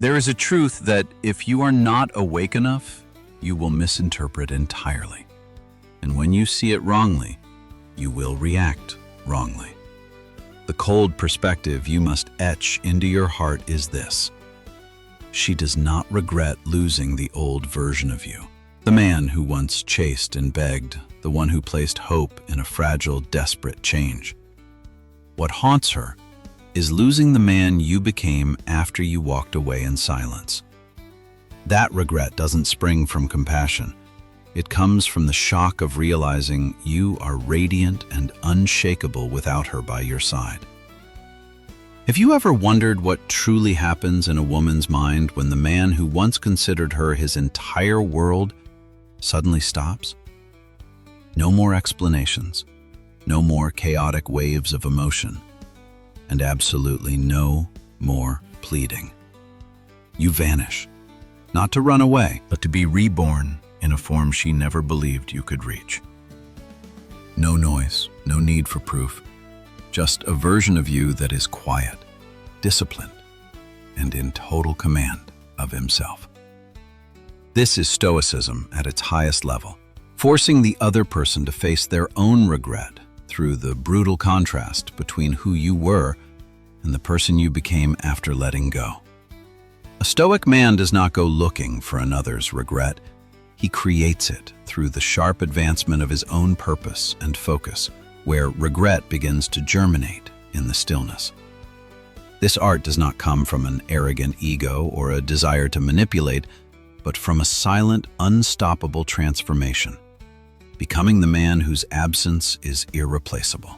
There is a truth that if you are not awake enough, you will misinterpret entirely. And when you see it wrongly, you will react wrongly. The cold perspective you must etch into your heart is this: she does not regret losing the old version of you. The man who once chased and begged, the one who placed hope in a fragile, desperate change. What haunts her is losing the man you became after you walked away in silence. That regret doesn't spring from compassion. It comes from the shock of realizing you are radiant and unshakable without her by your side. Have you ever wondered what truly happens in a woman's mind when the man who once considered her his entire world suddenly stops? No more explanations, no more chaotic waves of emotion, and absolutely no more pleading. You vanish, not to run away, but to be reborn in a form she never believed you could reach. No noise, no need for proof, just a version of you that is quiet, disciplined, and in total command of himself. This is Stoicism at its highest level, forcing the other person to face their own regret through the brutal contrast between who you were and the person you became after letting go. A Stoic man does not go looking for another's regret. He creates it through the sharp advancement of his own purpose and focus, where regret begins to germinate in the stillness. This art does not come from an arrogant ego or a desire to manipulate, but from a silent, unstoppable transformation, becoming the man whose absence is irreplaceable.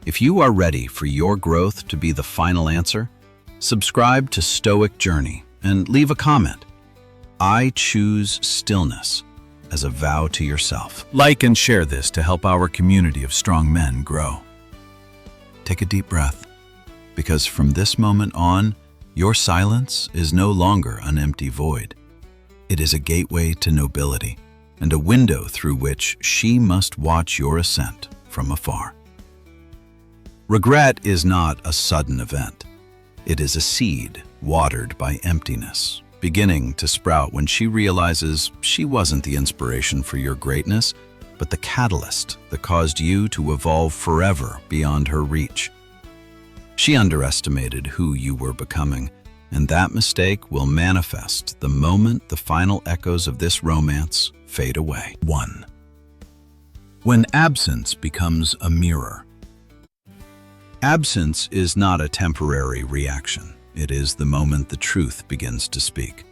If you are ready for your growth to be the final answer, subscribe to Stoic Journey and leave a comment. I choose stillness as a vow to yourself. Like and share this to help our community of strong men grow. Take a deep breath, because from this moment on, your silence is no longer an empty void. It is a gateway to nobility and a window through which she must watch your ascent from afar. Regret is not a sudden event. It is a seed watered by emptiness, beginning to sprout when she realizes she wasn't the inspiration for your greatness, but the catalyst that caused you to evolve forever beyond her reach. She underestimated who you were becoming, and that mistake will manifest the moment the final echoes of this romance fade away. 1. When absence becomes a mirror. Absence is not a temporary reaction. It is the moment the truth begins to speak.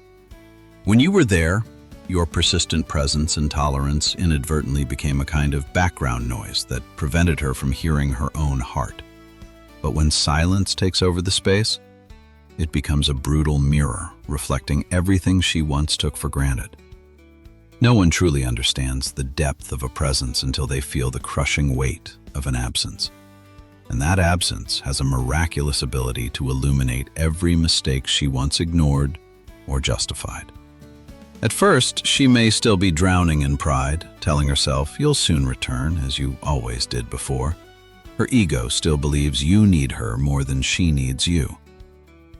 When you were there, your persistent presence and tolerance inadvertently became a kind of background noise that prevented her from hearing her own heart. But when silence takes over the space, it becomes a brutal mirror, reflecting everything she once took for granted. No one truly understands the depth of a presence until they feel the crushing weight of an absence. And that absence has a miraculous ability to illuminate every mistake she once ignored or justified. At first, she may still be drowning in pride, telling herself you'll soon return, as you always did before. Her ego still believes you need her more than she needs you.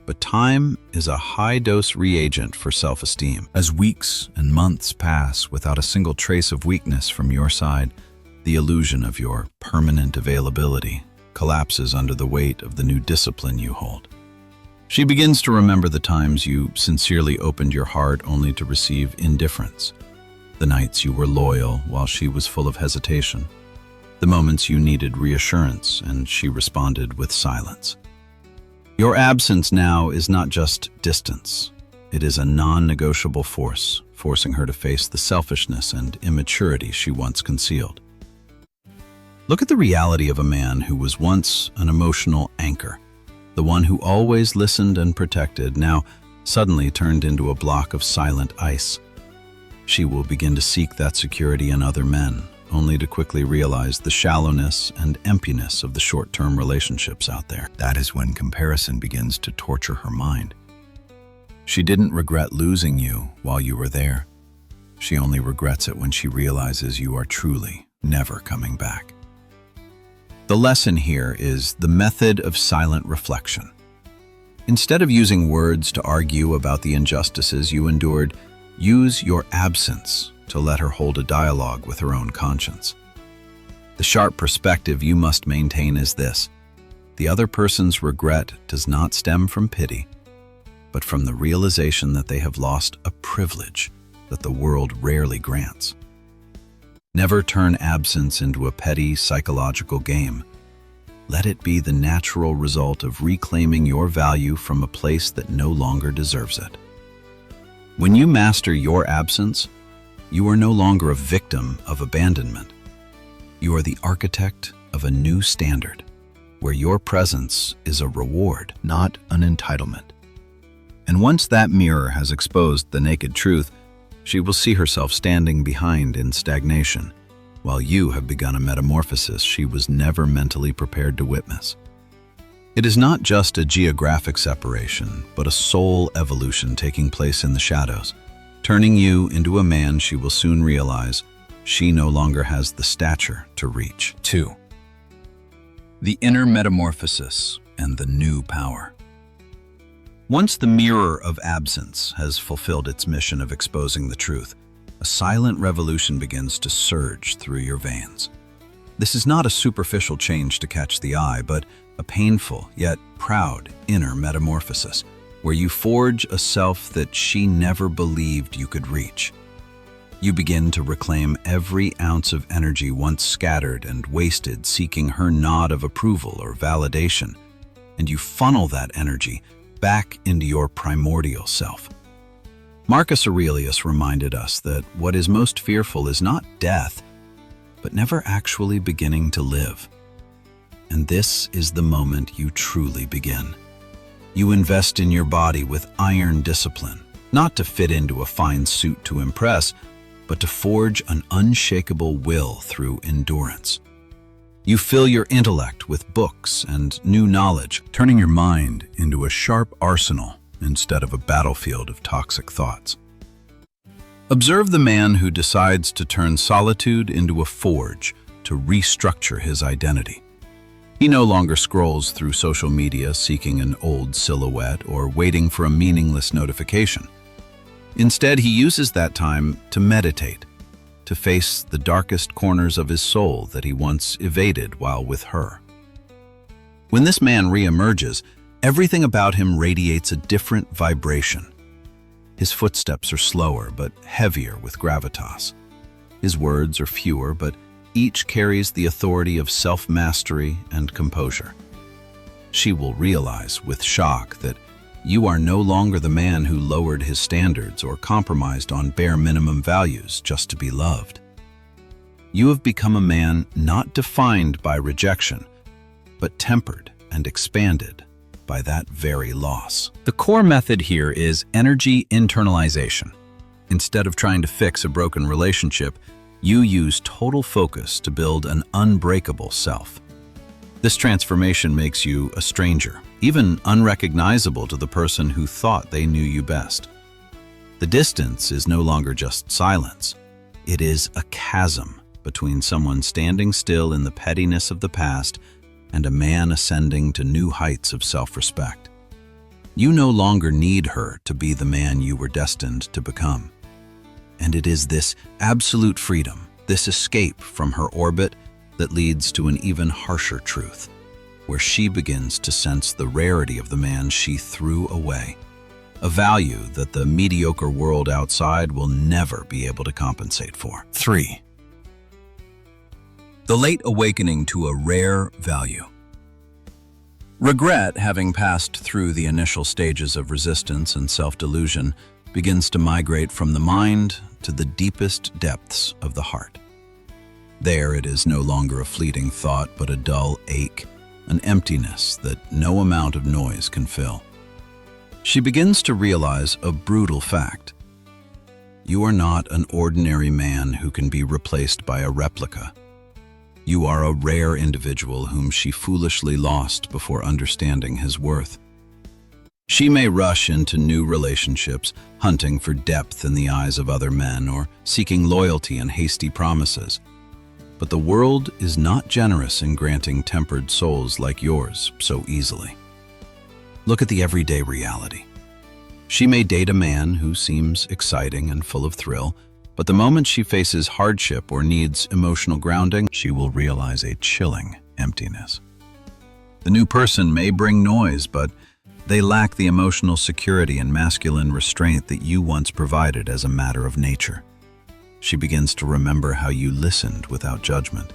But time is a high-dose reagent for self-esteem. As weeks and months pass without a single trace of weakness from your side, the illusion of your permanent availability collapses under the weight of the new discipline you hold. She begins to remember the times you sincerely opened your heart only to receive indifference, the nights you were loyal while she was full of hesitation, the moments you needed reassurance and she responded with silence. Your absence now is not just distance. It is a non-negotiable force, forcing her to face the selfishness and immaturity she once concealed. Look at the reality of a man who was once an emotional anchor, the one who always listened and protected, now suddenly turned into a block of silent ice. She will begin to seek that security in other men, only to quickly realize the shallowness and emptiness of the short-term relationships out there. That is when comparison begins to torture her mind. She didn't regret losing you while you were there. She only regrets it when she realizes you are truly never coming back. The lesson here is the method of silent reflection. Instead of using words to argue about the injustices you endured, use your absence to let her hold a dialogue with her own conscience. The sharp perspective you must maintain is this: the other person's regret does not stem from pity, but from the realization that they have lost a privilege that the world rarely grants. Never turn absence into a petty psychological game. Let it be the natural result of reclaiming your value from a place that no longer deserves it. When you master your absence, you are no longer a victim of abandonment. You are the architect of a new standard, where your presence is a reward, not an entitlement. And once that mirror has exposed the naked truth, she will see herself standing behind in stagnation, while you have begun a metamorphosis she was never mentally prepared to witness. It is not just a geographic separation, but a soul evolution taking place in the shadows, turning you into a man she will soon realize she no longer has the stature to reach. 2. The inner metamorphosis and the new power. Once the mirror of absence has fulfilled its mission of exposing the truth, a silent revolution begins to surge through your veins. This is not a superficial change to catch the eye, but a painful yet proud inner metamorphosis, where you forge a self that she never believed you could reach. You begin to reclaim every ounce of energy once scattered and wasted seeking her nod of approval or validation, and you funnel that energy back into your primordial self. Marcus Aurelius reminded us that what is most fearful is not death, but never actually beginning to live. And this is the moment you truly begin. You invest in your body with iron discipline, not to fit into a fine suit to impress, but to forge an unshakable will through endurance. You fill your intellect with books and new knowledge, turning your mind into a sharp arsenal instead of a battlefield of toxic thoughts. Observe the man who decides to turn solitude into a forge to restructure his identity. He no longer scrolls through social media seeking an old silhouette or waiting for a meaningless notification. Instead, he uses that time to meditate, to face the darkest corners of his soul that he once evaded while with her. When this man re-emerges, everything about him radiates a different vibration. His footsteps are slower but heavier with gravitas. His words are fewer, but each carries the authority of self-mastery and composure. She will realize with shock that you are no longer the man who lowered his standards or compromised on bare minimum values just to be loved. You have become a man not defined by rejection, but tempered and expanded by that very loss. The core method here is energy internalization. Instead of trying to fix a broken relationship, you use total focus to build an unbreakable self. This transformation makes you a stranger, even unrecognizable to the person who thought they knew you best. The distance is no longer just silence. It is a chasm between someone standing still in the pettiness of the past and a man ascending to new heights of self-respect. You no longer need her to be the man you were destined to become. And it is this absolute freedom, this escape from her orbit, that leads to an even harsher truth, where she begins to sense the rarity of the man she threw away, a value that the mediocre world outside will never be able to compensate for. 3. The late awakening to a rare value. Regret, having passed through the initial stages of resistance and self-delusion, begins to migrate from the mind to the deepest depths of the heart. There it is no longer a fleeting thought, but a dull ache, an emptiness that no amount of noise can fill. She begins to realize a brutal fact. You are not an ordinary man who can be replaced by a replica. You are a rare individual whom she foolishly lost before understanding his worth. She may rush into new relationships, hunting for depth in the eyes of other men or seeking loyalty and hasty promises. But the world is not generous in granting tempered souls like yours so easily. Look at the everyday reality. She may date a man who seems exciting and full of thrill, but the moment she faces hardship or needs emotional grounding, she will realize a chilling emptiness. The new person may bring noise, but they lack the emotional security and masculine restraint that you once provided as a matter of nature. She begins to remember how you listened without judgment,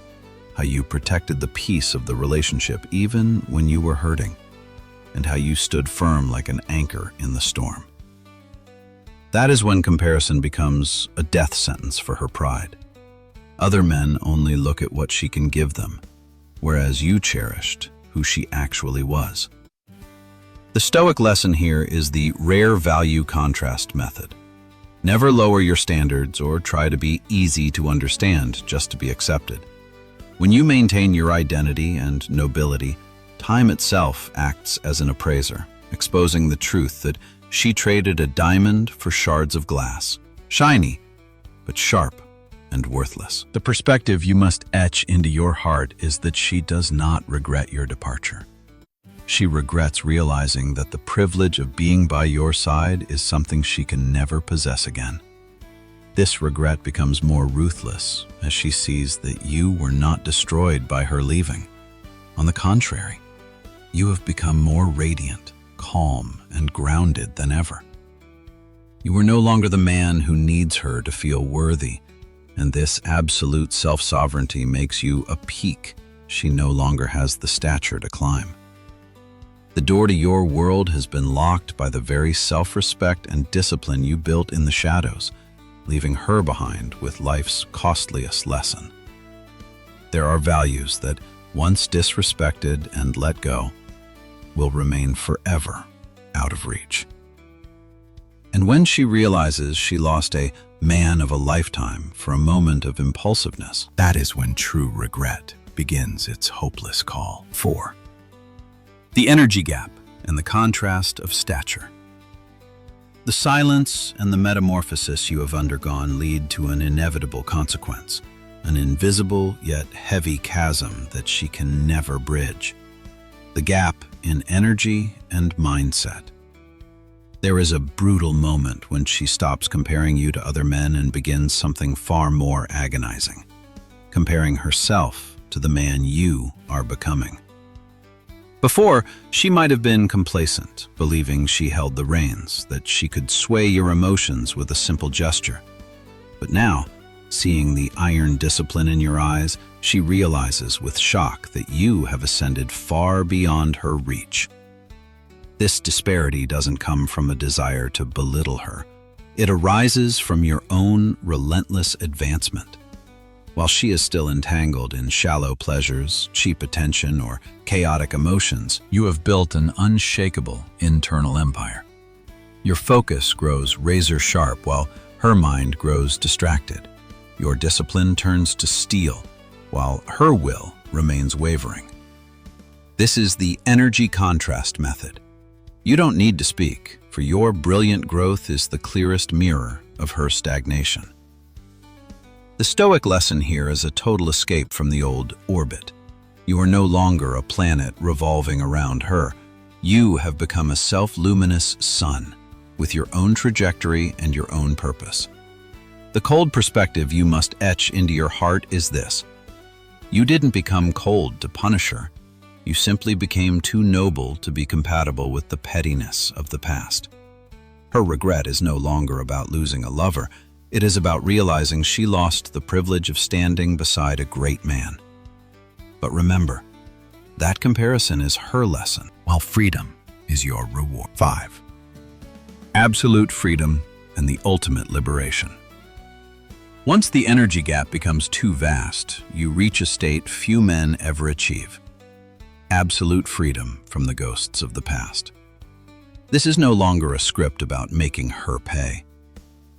how you protected the peace of the relationship even when you were hurting, and how you stood firm like an anchor in the storm. That is when comparison becomes a death sentence for her pride. Other men only look at what she can give them, whereas you cherished who she actually was. The Stoic lesson here is the rare value contrast method. Never lower your standards or try to be easy to understand just to be accepted. When you maintain your identity and nobility, time itself acts as an appraiser, exposing the truth that she traded a diamond for shards of glass, shiny, but sharp and worthless. The perspective you must etch into your heart is that she does not regret your departure. She regrets realizing that the privilege of being by your side is something she can never possess again. This regret becomes more ruthless as she sees that you were not destroyed by her leaving. On the contrary, you have become more radiant, calm, and grounded than ever. You are no longer the man who needs her to feel worthy, and this absolute self-sovereignty makes you a peak she no longer has the stature to climb. The door to your world has been locked by the very self-respect and discipline you built in the shadows, leaving her behind with life's costliest lesson. There are values that, once disrespected and let go, will remain forever out of reach. And when she realizes she lost a man of a lifetime for a moment of impulsiveness, that is when true regret begins its hopeless call. 4. The energy gap and the contrast of stature. The silence and the metamorphosis you have undergone lead to an inevitable consequence, an invisible yet heavy chasm that she can never bridge. The gap in energy and mindset. There is a brutal moment when she stops comparing you to other men and begins something far more agonizing, comparing herself to the man you are becoming. Before, she might have been complacent, believing she held the reins, that she could sway your emotions with a simple gesture. But now, seeing the iron discipline in your eyes, she realizes with shock that you have ascended far beyond her reach. This disparity doesn't come from a desire to belittle her. It arises from your own relentless advancement. While she is still entangled in shallow pleasures, cheap attention, or chaotic emotions, you have built an unshakable internal empire. Your focus grows razor-sharp while her mind grows distracted. Your discipline turns to steel, while her will remains wavering. This is the energy contrast method. You don't need to speak, for your brilliant growth is the clearest mirror of her stagnation. The Stoic lesson here is a total escape from the old orbit. You are no longer a planet revolving around her. You have become a self-luminous sun, with your own trajectory and your own purpose. The cold perspective you must etch into your heart is this: you didn't become cold to punish her. You simply became too noble to be compatible with the pettiness of the past. Her regret is no longer about losing a lover. It is about realizing she lost the privilege of standing beside a great man. But remember, that comparison is her lesson, while freedom is your reward. 5. Absolute freedom and the ultimate liberation. Once the energy gap becomes too vast, you reach a state few men ever achieve: absolute freedom from the ghosts of the past. This is no longer a script about making her pay.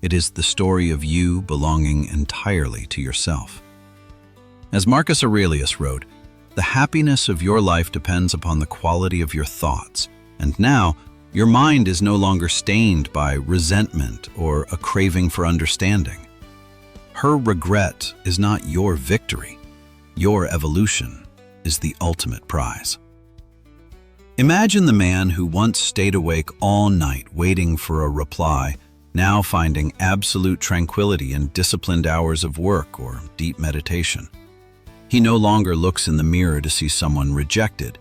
It is the story of you belonging entirely to yourself. As Marcus Aurelius wrote, the happiness of your life depends upon the quality of your thoughts, and now your mind is no longer stained by resentment or a craving for understanding. Her regret is not your victory. Your evolution is the ultimate prize. Imagine the man who once stayed awake all night waiting for a reply, now finding absolute tranquility in disciplined hours of work or deep meditation. He no longer looks in the mirror to see someone rejected,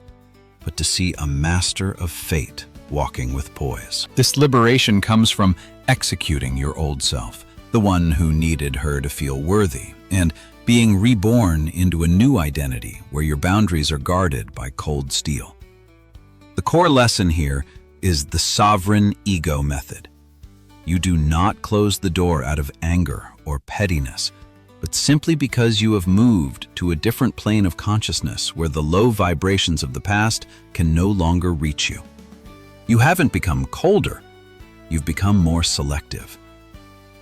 but to see a master of fate walking with poise. This liberation comes from executing your old self, the one who needed her to feel worthy, and being reborn into a new identity where your boundaries are guarded by cold steel. The core lesson here is the sovereign ego method. You do not close the door out of anger or pettiness, but simply because you have moved to a different plane of consciousness where the low vibrations of the past can no longer reach you. You haven't become colder, you've become more selective.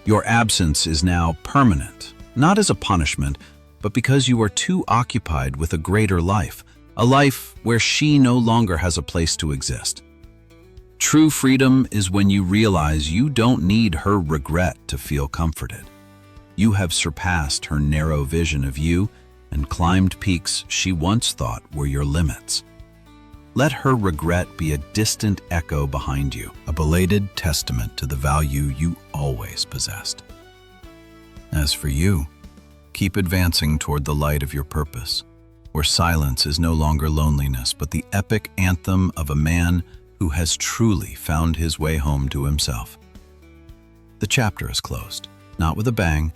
Your absence is now permanent, not as a punishment, but because you are too occupied with a greater life, a life where she no longer has a place to exist. True freedom is when you realize you don't need her regret to feel comforted. You have surpassed her narrow vision of you and climbed peaks she once thought were your limits. Let her regret be a distant echo behind you, a belated testament to the value you always possessed. As for you, keep advancing toward the light of your purpose, where silence is no longer loneliness, but the epic anthem of a man who has truly found his way home to himself. The chapter is closed, not with a bang,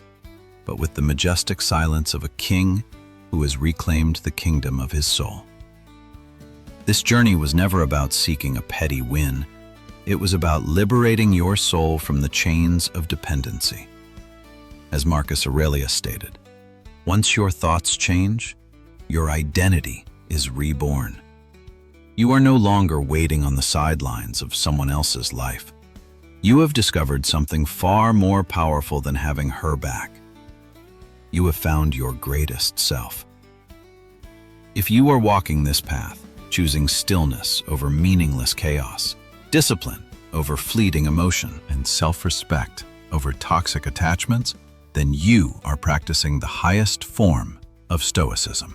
but with the majestic silence of a king who has reclaimed the kingdom of his soul. This journey was never about seeking a petty win. It was about liberating your soul from the chains of dependency. As Marcus Aurelius stated, once your thoughts change, your identity is reborn. You are no longer waiting on the sidelines of someone else's life. You have discovered something far more powerful than having her back. You have found your greatest self. If you are walking this path, choosing stillness over meaningless chaos, discipline over fleeting emotion, and self-respect over toxic attachments, then you are practicing the highest form of Stoicism.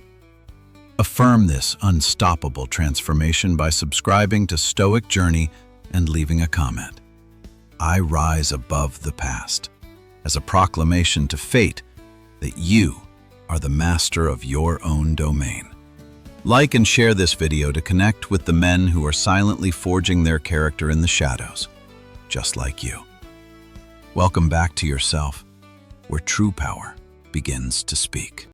Affirm this unstoppable transformation by subscribing to Stoic Journey and leaving a comment. I rise above the past, as a proclamation to fate that you are the master of your own domain. Like and share this video to connect with the men who are silently forging their character in the shadows, just like you. Welcome back to yourself, where true power begins to speak.